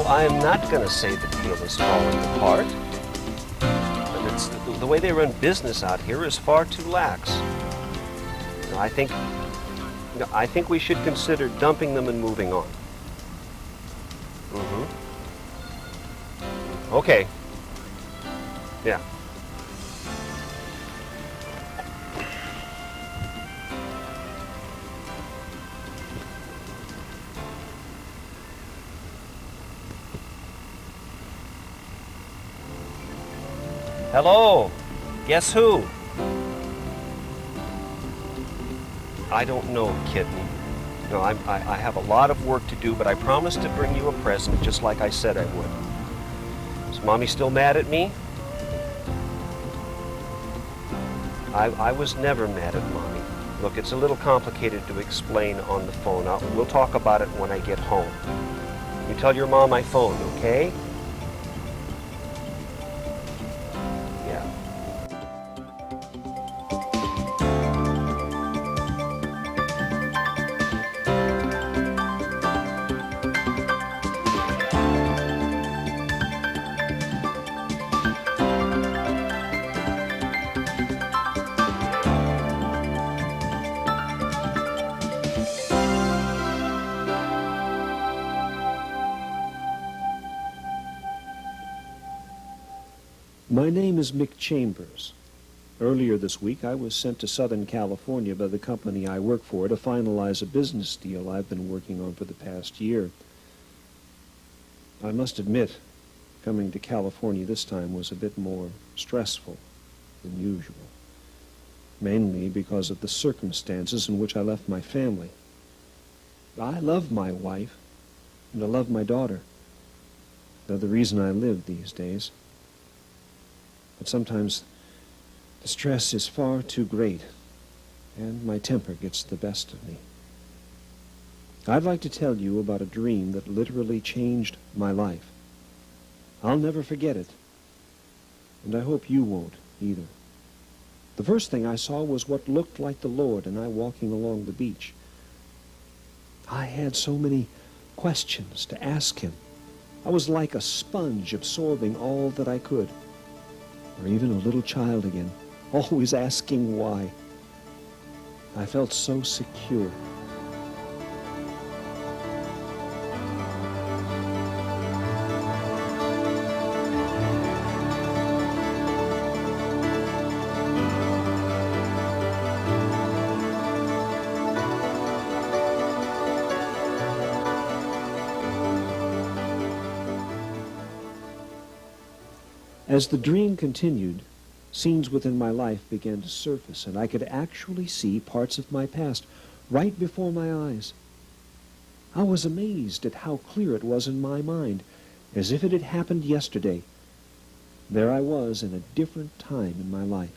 No, I'm not going to say the deal is falling apart. But it's the way they run business out here is far too lax. No, I think we should consider dumping them and moving on. Mm-hmm. Okay. Yeah. Hello. Guess who? I don't know, kitten. No, I have a lot of work to do, but I promised to bring you a present just like I said I would. Is Mommy still mad at me? I was never mad at Mommy. Look, it's a little complicated to explain on the phone. We'll talk about it when I get home. You tell your mom I phoned, okay? Yeah. My name is Mick Chambers. Earlier this week, I was sent to Southern California by the company I work for to finalize a business deal I've been working on for the past year. I must admit, coming to California this time was a bit more stressful than usual, mainly because of the circumstances in which I left my family. I love my wife, and I love my daughter. They're the reason I live these days. But sometimes the stress is far too great, and my temper gets the best of me. I'd like to tell you about a dream that literally changed my life. I'll never forget it, and I hope you won't either. The first thing I saw was what looked like the Lord and I walking along the beach. I had so many questions to ask him. I was like a sponge absorbing all that I could. Or even a little child again, always asking why. I felt so secure. As the dream continued, scenes within my life began to surface, and I could actually see parts of my past right before my eyes. I was amazed at how clear it was in my mind, as if it had happened yesterday. There I was in a different time in my life.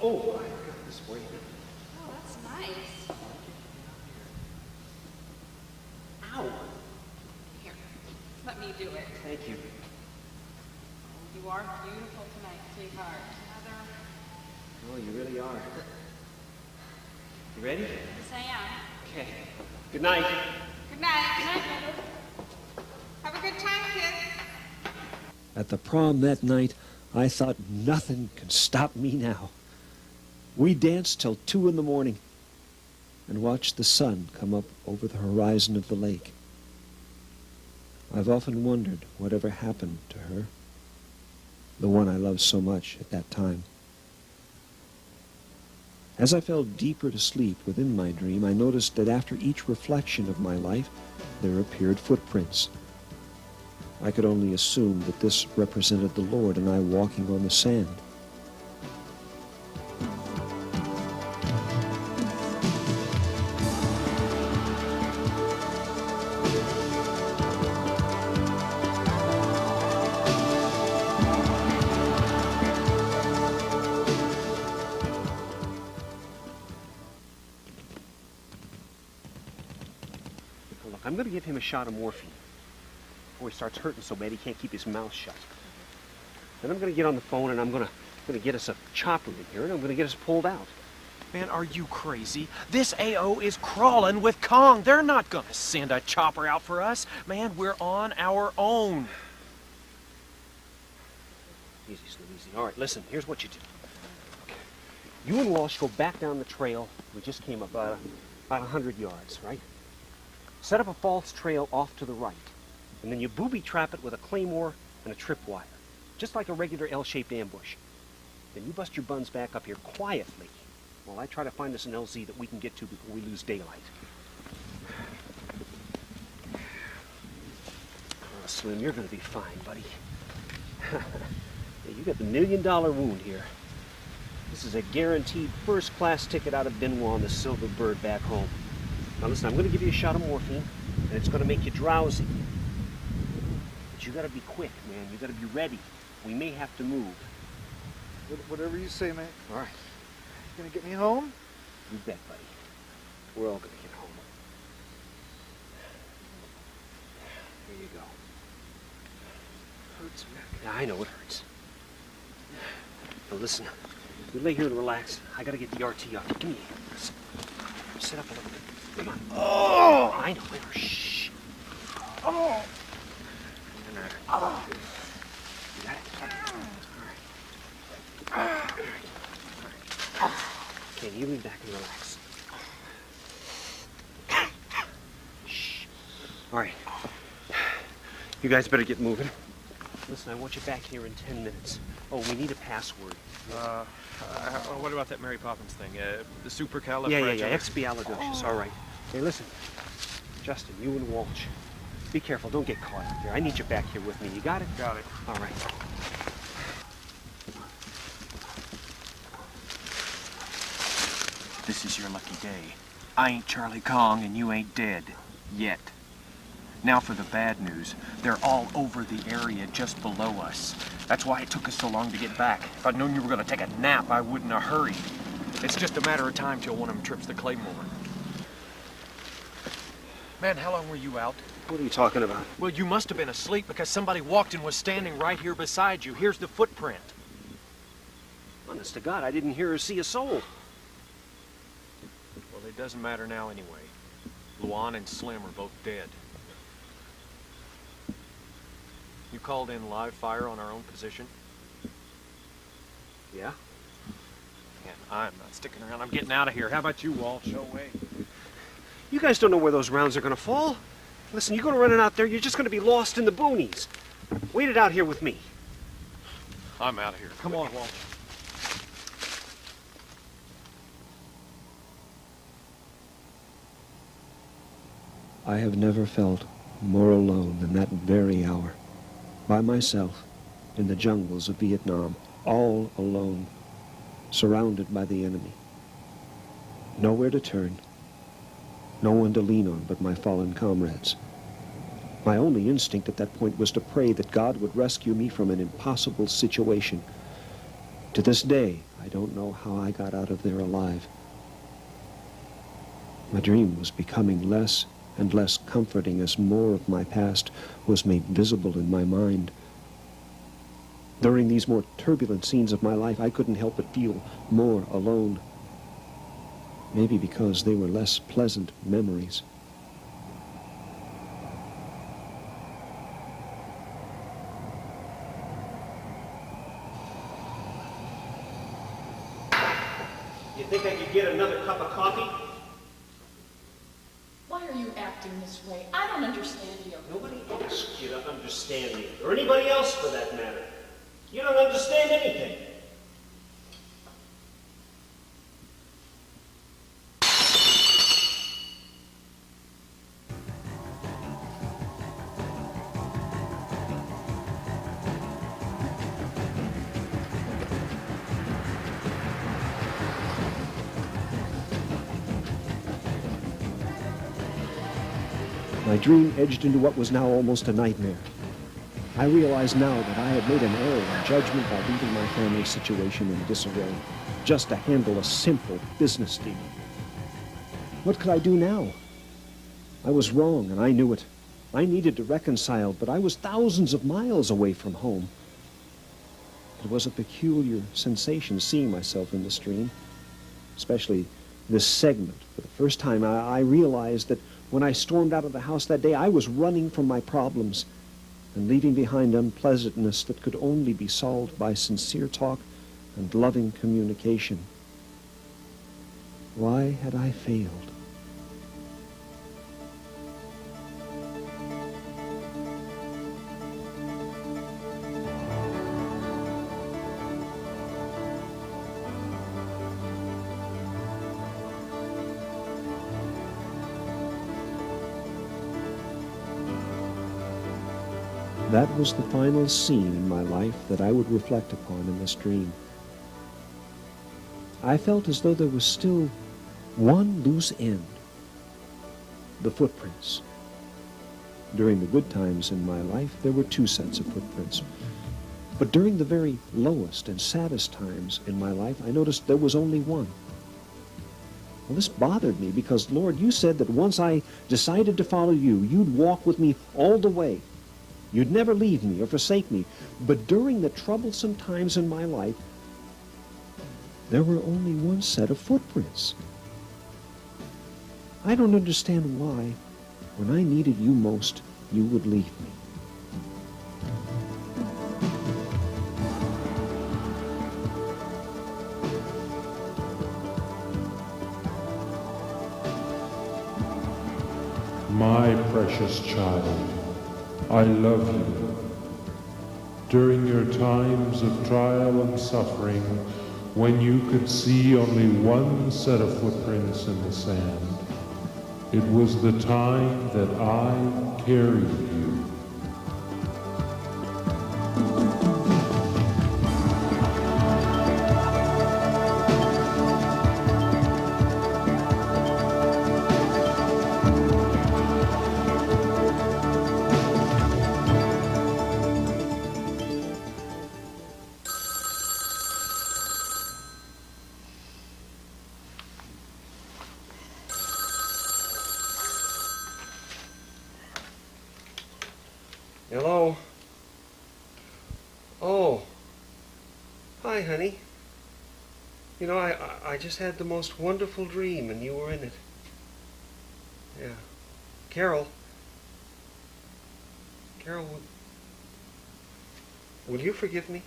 Oh, I got this for you. Oh, that's nice. Ow. Here, let me do it. Thank you. You are beautiful tonight, sweetheart. Another. Oh, you really are. You ready? Yes, I am. Okay. Good night. Good night. Good night, Mother. Have a good time, kids. At the prom that night, I thought nothing can stop me now. We danced till 2 in the morning and watched the sun come up over the horizon of the lake. I've often wondered whatever happened to her, the one I loved so much at that time. As I fell deeper to sleep within my dream, I noticed that after each reflection of my life, there appeared footprints. I could only assume that this represented the Lord and I walking on the sand. Look, I'm going to give him a shot of morphine before he starts hurting so bad he can't keep his mouth shut. Then I'm going to get on the phone and I'm going to get us a chopper in here and I'm going to get us pulled out. Man, are you crazy? This AO is crawling with Kong. They're not gonna send a chopper out for us. Man, we're on our own. Easy, Slim, easy. All right, listen, here's what you do. You and Walsh go back down the trail. We just came up about 100 yards, right? Set up a false trail off to the right. And then you booby-trap it with a claymore and a tripwire. Just like a regular L-shaped ambush. Then you bust your buns back up here quietly while I try to find us an LZ that we can get to before we lose daylight. Oh, Slim, you're gonna be fine, buddy. Yeah, you got the $1 million wound here. This is a guaranteed first-class ticket out of Benoit on the Silver Bird back home. Now listen, I'm gonna give you a shot of morphine, and it's gonna make you drowsy. But you gotta be quick, man. You gotta be ready. We may have to move. Whatever you say, man. All right. Gonna get me home? You bet, buddy. We're all gonna get home. Here you go. Hurts, man. Yeah, I know it hurts. Now listen, you lay here and relax. I gotta get the RT off you. Give me a hand. Listen. Sit up a little bit. Come on. Oh! I know it hurts. Shh. Oh! Oh! You got it? All right. Okay, you lean back and relax. Shh. All right. You guys better get moving. Listen, I want you back here in 10 minutes. Oh, we need a password. What about that Mary Poppins thing? The supercalifragilistic? Yeah. Expialidocious. All right. Hey, listen. Justin, you and Walsh. Be careful. Don't get caught out there. I need you back here with me. You got it? Got it. All right. This is your lucky day. I ain't Charlie Kong and you ain't dead. Yet. Now for the bad news. They're all over the area just below us. That's why it took us so long to get back. If I'd known you were gonna take a nap, I wouldn't have hurried. It's just a matter of time till one of them trips the claymore. Man, how long were you out? What are you talking about? Well, you must have been asleep because somebody walked and was standing right here beside you. Here's the footprint. Honest to God, I didn't hear or see a soul. Well, it doesn't matter now anyway. Luan and Slim are both dead. You called in live fire on our own position? Yeah? Man, I'm not sticking around. I'm getting out of here. How about you, Walsh? No way. You guys don't know where those rounds are gonna fall. Listen, you go running out there, you're just gonna be lost in the boonies. Wait it out here with me. I'm out of here. Come on, Walsh. I have never felt more alone than that very hour. By myself, in the jungles of Vietnam, all alone, surrounded by the enemy. Nowhere to turn, no one to lean on but my fallen comrades. My only instinct at that point was to pray that God would rescue me from an impossible situation, To this day, I don't know how I got out of there alive. My dream was becoming less and less comforting as more of my past was made visible in my mind. During these more turbulent scenes of my life, I couldn't help but feel more alone. Maybe because they were less pleasant memories. You think I could get another cup of coffee? Why are you acting this way? I don't understand you. Nobody asked you to understand me, or anybody else for that matter. You don't understand anything. My dream edged into what was now almost a nightmare. I realize now that I had made an error in judgment by leaving my family's situation in disarray, just to handle a simple business deal. What could I do now? I was wrong, and I knew it. I needed to reconcile, but I was thousands of miles away from home. It was a peculiar sensation seeing myself in the stream, especially this segment. For the first time, I realized that when I stormed out of the house that day, I was running from my problems and leaving behind unpleasantness that could only be solved by sincere talk and loving communication. Why had I failed? That was the final scene in my life that I would reflect upon in this dream. I felt as though there was still one loose end, the footprints. During the good times in my life, there were two sets of footprints. But during the very lowest and saddest times in my life, I noticed there was only one. Well, this bothered me because, Lord, you said that once I decided to follow you, you'd walk with me all the way. You'd never leave me or forsake me. But during the troublesome times in my life, there were only one set of footprints. I don't understand why, when I needed you most, you would leave me. My precious child, I love you. During your times of trial and suffering, when you could see only one set of footprints in the sand, it was the time that I carried you. Hello? Oh. Hi, honey. You know, I just had the most wonderful dream, and you were in it. Yeah. Carol, will you forgive me?